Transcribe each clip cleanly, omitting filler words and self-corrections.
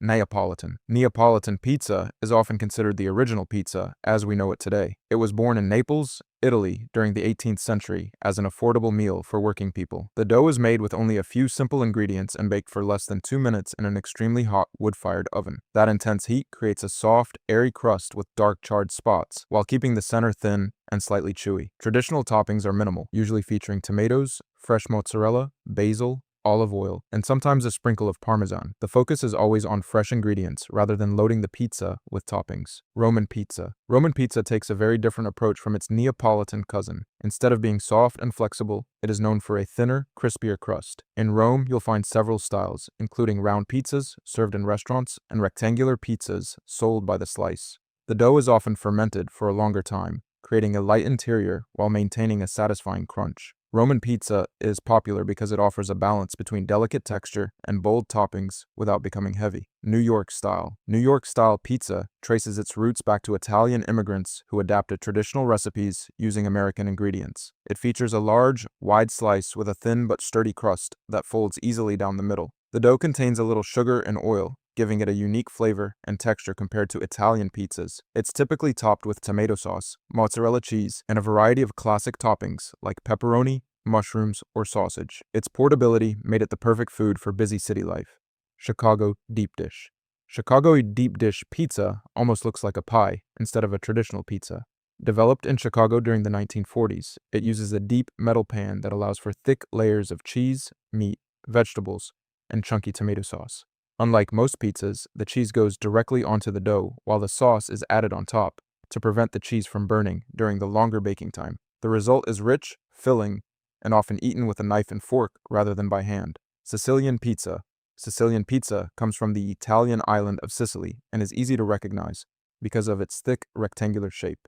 Neapolitan. Neapolitan pizza is often considered the original pizza as we know it today. It was born in Naples, Italy during the 18th century as an affordable meal for working people. The dough is made with only a few simple ingredients and baked for less than 2 minutes in an extremely hot wood-fired oven. That intense heat creates a soft, airy crust with dark charred spots, while keeping the center thin and slightly chewy. Traditional toppings are minimal, usually featuring tomatoes, fresh mozzarella, basil, olive oil, and sometimes a sprinkle of parmesan. The focus is always on fresh ingredients rather than loading the pizza with toppings. Roman pizza. Roman pizza takes a very different approach from its Neapolitan cousin. Instead of being soft and flexible, it is known for a thinner, crispier crust. In Rome, you'll find several styles, including round pizzas served in restaurants and rectangular pizzas sold by the slice. The dough is often fermented for a longer time, creating a light interior while maintaining a satisfying crunch. Roman pizza is popular because it offers a balance between delicate texture and bold toppings without becoming heavy. New York Style. New York Style pizza traces its roots back to Italian immigrants who adapted traditional recipes using American ingredients. It features a large, wide slice with a thin but sturdy crust that folds easily down the middle. The dough contains a little sugar and oil, giving it a unique flavor and texture compared to Italian pizzas. It's typically topped with tomato sauce, mozzarella cheese, and a variety of classic toppings like pepperoni, mushrooms, or sausage. Its portability made it the perfect food for busy city life. Chicago deep dish. Chicago deep dish pizza almost looks like a pie instead of a traditional pizza. Developed in Chicago during the 1940s, it uses a deep metal pan that allows for thick layers of cheese, meat, vegetables, and chunky tomato sauce. Unlike most pizzas, the cheese goes directly onto the dough while the sauce is added on top to prevent the cheese from burning during the longer baking time. The result is rich, filling, and often eaten with a knife and fork rather than by hand. Sicilian pizza. Sicilian pizza comes from the Italian island of Sicily and is easy to recognize because of its thick, rectangular shape.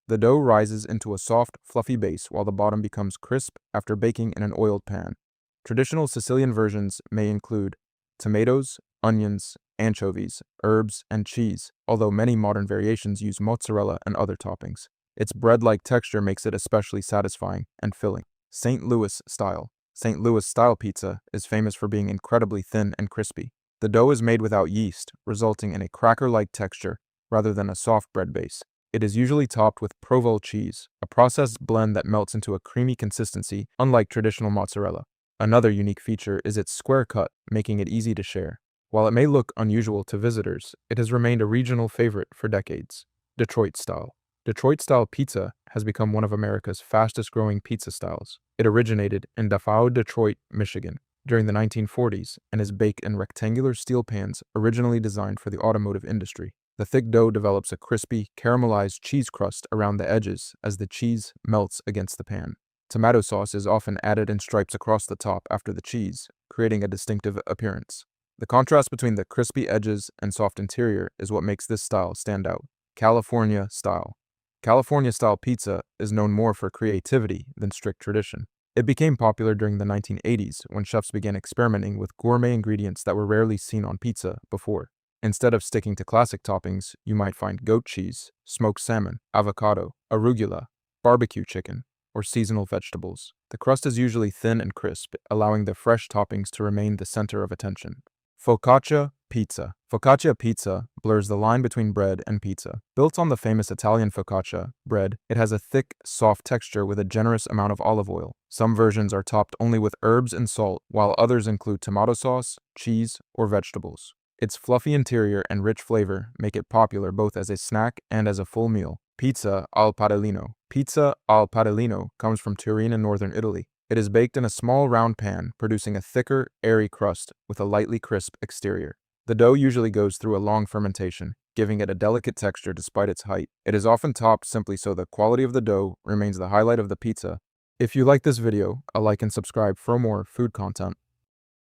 The dough rises into a soft, fluffy base while the bottom becomes crisp after baking in an oiled pan. Traditional Sicilian versions may include tomatoes, onions, anchovies, herbs, and cheese, although many modern variations use mozzarella and other toppings. Its bread-like texture makes it especially satisfying and filling. St. Louis Style. St. Louis Style pizza is famous for being incredibly thin and crispy. The dough is made without yeast, resulting in a cracker-like texture rather than a soft bread base. It is usually topped with provolone cheese, a processed blend that melts into a creamy consistency, unlike traditional mozzarella. Another unique feature is its square cut, making it easy to share. While it may look unusual to visitors, it has remained a regional favorite for decades. Detroit Style. Detroit-style pizza has become one of America's fastest-growing pizza styles. It originated in Davao, Detroit, Michigan, during the 1940s and is baked in rectangular steel pans originally designed for the automotive industry. The thick dough develops a crispy, caramelized cheese crust around the edges as the cheese melts against the pan. Tomato sauce is often added in stripes across the top after the cheese, creating a distinctive appearance. The contrast between the crispy edges and soft interior is what makes this style stand out. California Style. California-style pizza is known more for creativity than strict tradition. It became popular during the 1980s when chefs began experimenting with gourmet ingredients that were rarely seen on pizza before. Instead of sticking to classic toppings, you might find goat cheese, smoked salmon, avocado, arugula, barbecue chicken, or seasonal vegetables. The crust is usually thin and crisp, allowing the fresh toppings to remain the center of attention. Focaccia Pizza. Focaccia pizza blurs the line between bread and pizza. Built on the famous Italian focaccia bread, it has a thick, soft texture with a generous amount of olive oil. Some versions are topped only with herbs and salt, while others include tomato sauce, cheese, or vegetables. Its fluffy interior and rich flavor make it popular both as a snack and as a full meal. Pizza al padellino. Pizza al padellino comes from Turin in northern Italy. It is baked in a small round pan, producing a thicker, airy crust with a lightly crisp exterior. The dough usually goes through a long fermentation, giving it a delicate texture despite its height. It is often topped simply so the quality of the dough remains the highlight of the pizza. If you like this video, a like and subscribe for more food content.